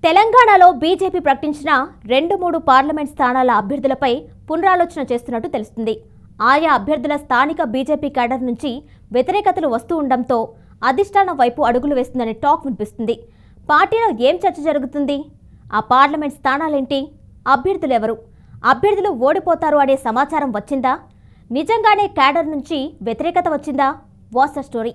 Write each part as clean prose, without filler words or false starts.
తెలంగాణలో బీజేపీ ప్రకటించిన 2-3 పార్లమెంట్ స్థానాల అభ్యర్థులపై పునరాలోచన చేస్తున్నట్టు తెలుస్తుంది. ఆయా అభ్యర్థుల స్థానిక బీజేపీ క్యాడర్ నుంచి వ్యతిరేకతలు వస్తూ ఉండడంతో అధిష్టానం వైపు అడుగులు వేస్తుందనే టాక్ వినిపిస్తుంది. పార్టీలో ఏం చర్చ జరుగుతుంది? ఆ పార్లమెంట్ స్థానాలేంటి? అభ్యర్థులెవరు? అభ్యర్థులు ఓడిపోతారు అనే సమాచారం వచ్చిందా? నిజంగానే క్యాడర్ నుంచి వ్యతిరేకత వచ్చిందా? What's the story?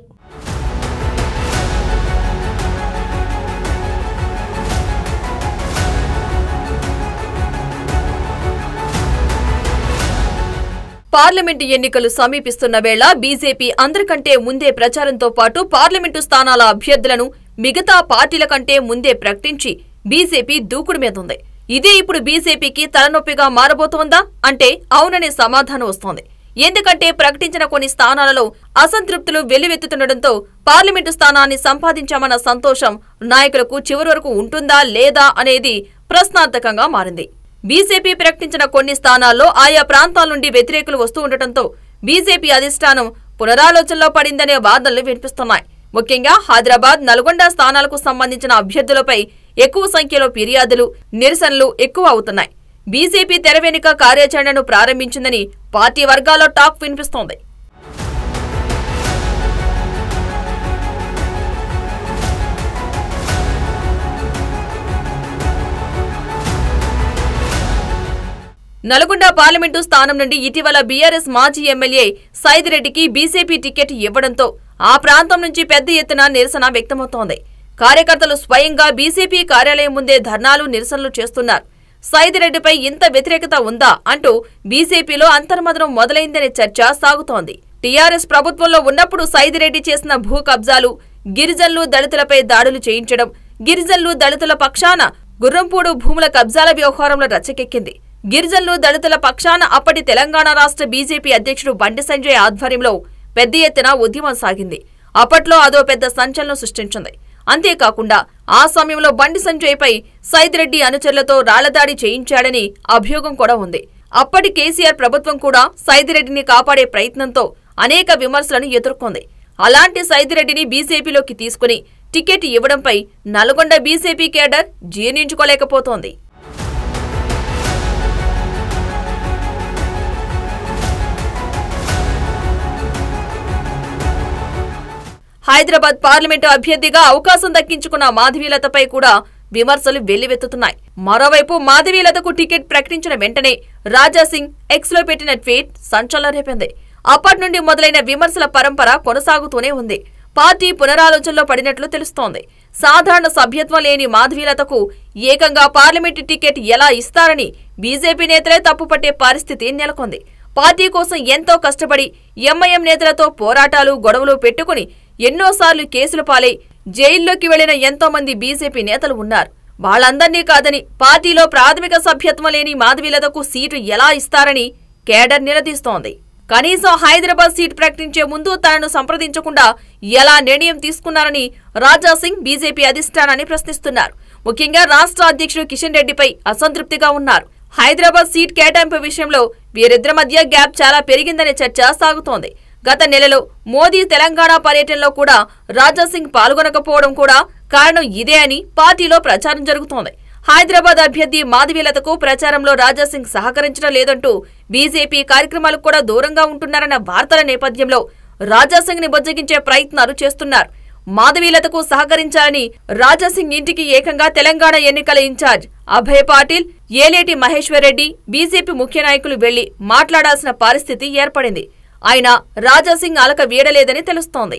పార్లమెంటు ఎన్నికలు సమీపిస్తున్న వేళ బీజేపీ అందరికంటే ముందే ప్రచారంతో పాటు పార్లమెంటు స్థానాల అభ్యర్థులను మిగతా పార్టీల కంటే ముందే ప్రకటించి బీజేపీ దూకుడు మీదుంది. ఇదే ఇప్పుడు బీజేపీకి తలనొప్పిగా మారబోతోందా అంటే అవుననే సమాధానం వస్తోంది. ఎందుకంటే ప్రకటించిన కొన్ని స్థానాలలో అసంతృప్తులు వెల్లువెత్తుతుండటంతో పార్లమెంటు స్థానాన్ని సంపాదించామన్న సంతోషం నాయకులకు చివరి వరకు ఉంటుందా లేదా అనేది ప్రశ్నార్థకంగా మారింది. బీజేపీ ప్రకటించిన కొన్ని స్థానాల్లో ఆయా ప్రాంతాల నుండి వ్యతిరేకులు వస్తూ ఉండటంతో బీజేపీ అధిష్టానం పునరాలోచనలో పడిందనే వాదనలు వినిపిస్తున్నాయి. ముఖ్యంగా హైదరాబాద్, నల్గొండ స్థానాలకు సంబంధించిన అభ్యర్థులపై ఎక్కువ సంఖ్యలో ఫిర్యాదులు, నిరసనలు ఎక్కువ అవుతున్నాయి. బీజేపీ తెర వెనుక కార్యాచరణను ప్రారంభించిందని పార్టీ వర్గాల్లో టాక్ వినిపిస్తోంది. నల్గొండ పార్లమెంటు స్థానం నుండి ఇటీవల బీఆర్ఎస్ మాజీ ఎమ్మెల్యే సైదిరెడ్డికి బీజేపీ టికెట్ ఇవ్వడంతో ఆ ప్రాంతం నుంచి పెద్ద ఎత్తున నిరసన వ్యక్తమవుతోంది. కార్యకర్తలు స్వయంగా బీజేపీ కార్యాలయం ముందే ధర్నాలు, నిరసనలు చేస్తున్నారు. సైదిరెడ్డిపై ఇంత వ్యతిరేకత ఉందా అంటూ బీజేపీలో అంతర్మదనం మొదలైందనే చర్చ సాగుతోంది. టీఆర్ఎస్ ప్రభుత్వంలో ఉన్నప్పుడు సైదిరెడ్డి చేసిన భూ కబ్జాలు, గిరిజనులు, దళితులపై దాడులు చేయించడం, గిరిజనులు, దళితుల పక్షాన గుర్రంపూడు భూముల కబ్జాల వ్యవహారంలో రచ్చకెక్కింది. గిరిజనులు, దళితుల పక్షాన అప్పటి తెలంగాణ రాష్ట్ర బీజేపీ అధ్యక్షుడు బండి సంజయ్ ఆధ్వర్యంలో పెద్ద ఎత్తున ఉద్యమం సాగింది. అప్పట్లో అదో పెద్ద సంచలనం సృష్టించింది. అంతేకాకుండా ఆ సమయంలో బండి సంజయ్ పై సైదిరెడ్డి అనుచరులతో రాళ్లదాడి చేయించాడని అభియోగం కూడా ఉంది. అప్పటి కేసీఆర్ ప్రభుత్వం కూడా సైదిరెడ్డిని కాపాడే ప్రయత్నంతో అనేక విమర్శలను ఎదుర్కొంది. అలాంటి సైదిరెడ్డిని బీజేపీలోకి తీసుకుని టికెట్ ఇవ్వడంపై నల్గొండ బీజేపీ కేడర్ జీర్ణించుకోలేకపోతోంది. హైదరాబాద్ పార్లమెంటు అభ్యర్థిగా అవకాశం దక్కించుకున్న మాధవీలతపై కూడా విమర్శలు వెల్లువెత్తుతున్నాయి. మరోవైపు మాధవీలతకు టికెట్ ప్రకటించిన వెంటనే రాజాసింగ్ ఎక్స్ లో పెట్టిన ట్వీట్ సంచలనం రేపింది. అప్పటి నుండి మొదలైన విమర్శల పరంపర కొనసాగుతూనే ఉంది. పార్టీ పునరాలోచనలో పడినట్లు తెలుస్తోంది. సాధారణ సభ్యత్వం లేని మాధవీలతకు ఏకంగా పార్లమెంటు టికెట్ ఎలా ఇస్తారని బీజేపీ నేతలే తప్పుపట్టే పరిస్థితి నెలకొంది. పార్టీ కోసం ఎంతో కష్టపడి ఎంఐఎం నేతలతో పోరాటాలు, గొడవలు పెట్టుకుని ఎన్నోసార్లు కేసులు పాలై జైల్లోకి వెళ్లిన ఎంతో మంది బీజేపీ నేతలు ఉన్నారు. వాళ్లందర్నీ కాదని పార్టీలో ప్రాథమిక సభ్యత్వం లేని మాధవీలతకు సీటు ఎలా ఇస్తారని కేడర్ నిలదీస్తోంది. కనీసం హైదరాబాద్ సీటు ప్రకటించే ముందు తనను సంప్రదించకుండా ఎలా నిర్ణయం తీసుకున్నారని రాజాసింగ్ బీజేపీ అధిష్టానాన్ని ప్రశ్నిస్తున్నారు. ముఖ్యంగా రాష్ట్ర అధ్యక్షుడు కిషన్ రెడ్డిపై అసంతృప్తిగా ఉన్నారు. హైదరాబాద్ సీట్ కేటాయింపు విషయంలో వీరిద్దరి మధ్య గ్యాప్ చాలా పెరిగిందనే చర్చ సాగుతోంది. గత నెలలో మోదీ తెలంగాణ పర్యటనలో కూడా రాజాసింగ్ పాల్గొనకపోవడం కూడా కారణం ఇదే అని పార్టీలో ప్రచారం జరుగుతోంది. హైదరాబాద్ అభ్యర్థి మాధవీలతకు ప్రచారంలో రాజాసింగ్ సహకరించడం లేదంటూ బీజేపీ కార్యక్రమాలకు కూడా దూరంగా ఉంటున్నారన్న వార్తల నేపథ్యంలో రాజాసింగ్ ని బుజ్జగించే ప్రయత్నాలు చేస్తున్నారు. మాధవీలతకు సహకరించాలని రాజాసింగ్ ఇంటికి ఏకంగా తెలంగాణ ఎన్నికల ఇన్ఛార్జ్ అభయ్ పాటిల్, ఏలేటి మహేశ్వర్ రెడ్డి, బీజేపీ ముఖ్య నాయకులు వెళ్లి మాట్లాడాల్సిన పరిస్థితి ఏర్పడింది. అయినా రాజాసింగ్ అలక వీడలేదని తెలుస్తోంది.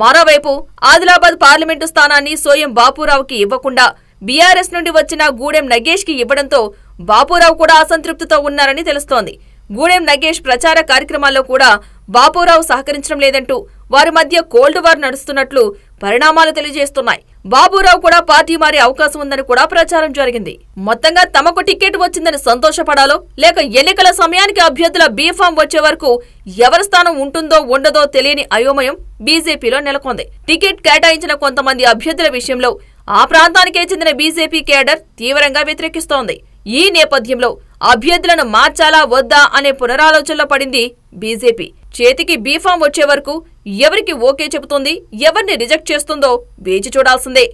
మరోవైపు ఆదిలాబాద్ పార్లమెంటు స్థానాన్ని సోయం బాపురావుకి ఇవ్వకుండా బీఆర్ఎస్ నుండి వచ్చిన గూడెం నగేష్ కి ఇవ్వడంతో బాపురావు కూడా అసంతృప్తితో ఉన్నారని తెలుస్తోంది. గూడెం నగేష్ ప్రచార కార్యక్రమాల్లో కూడా బాపురావు సహకరించడం లేదంటూ వారి మధ్య కోల్డ్ వార్ నడుస్తున్నట్లు పరిణామాలు తెలియజేస్తున్నాయి. బాబురావు కూడా పార్టీ మారే అవకాశం ఉందని కూడా ప్రచారం జరిగింది. మొత్తంగా తమకు టికెట్ వచ్చిందని సంతోషపడాలో లేక ఎన్నికల సమయానికి అభ్యర్థుల బీఫామ్ వచ్చే వరకు ఎవరి స్థానం ఉంటుందో ఉండదో తెలియని అయోమయం బీజేపీలో నెలకొంది. టికెట్ కేటాయించిన కొంతమంది అభ్యర్థుల విషయంలో ఆ ప్రాంతానికే చెందిన బీజేపీ కేడర్ తీవ్రంగా వ్యతిరేకిస్తోంది. ఈ నేపథ్యంలో అభ్యర్థులను మార్చాలా వద్దా అనే పునరాలోచనలో పడింది బీజేపీ. చేతికి బీఫామ్ వచ్చే వరకు ఎవరికి ఓకే చెబుతుంది, ఎవరిని రిజెక్ట్ చేస్తుందో వేచి చూడాల్సిందే.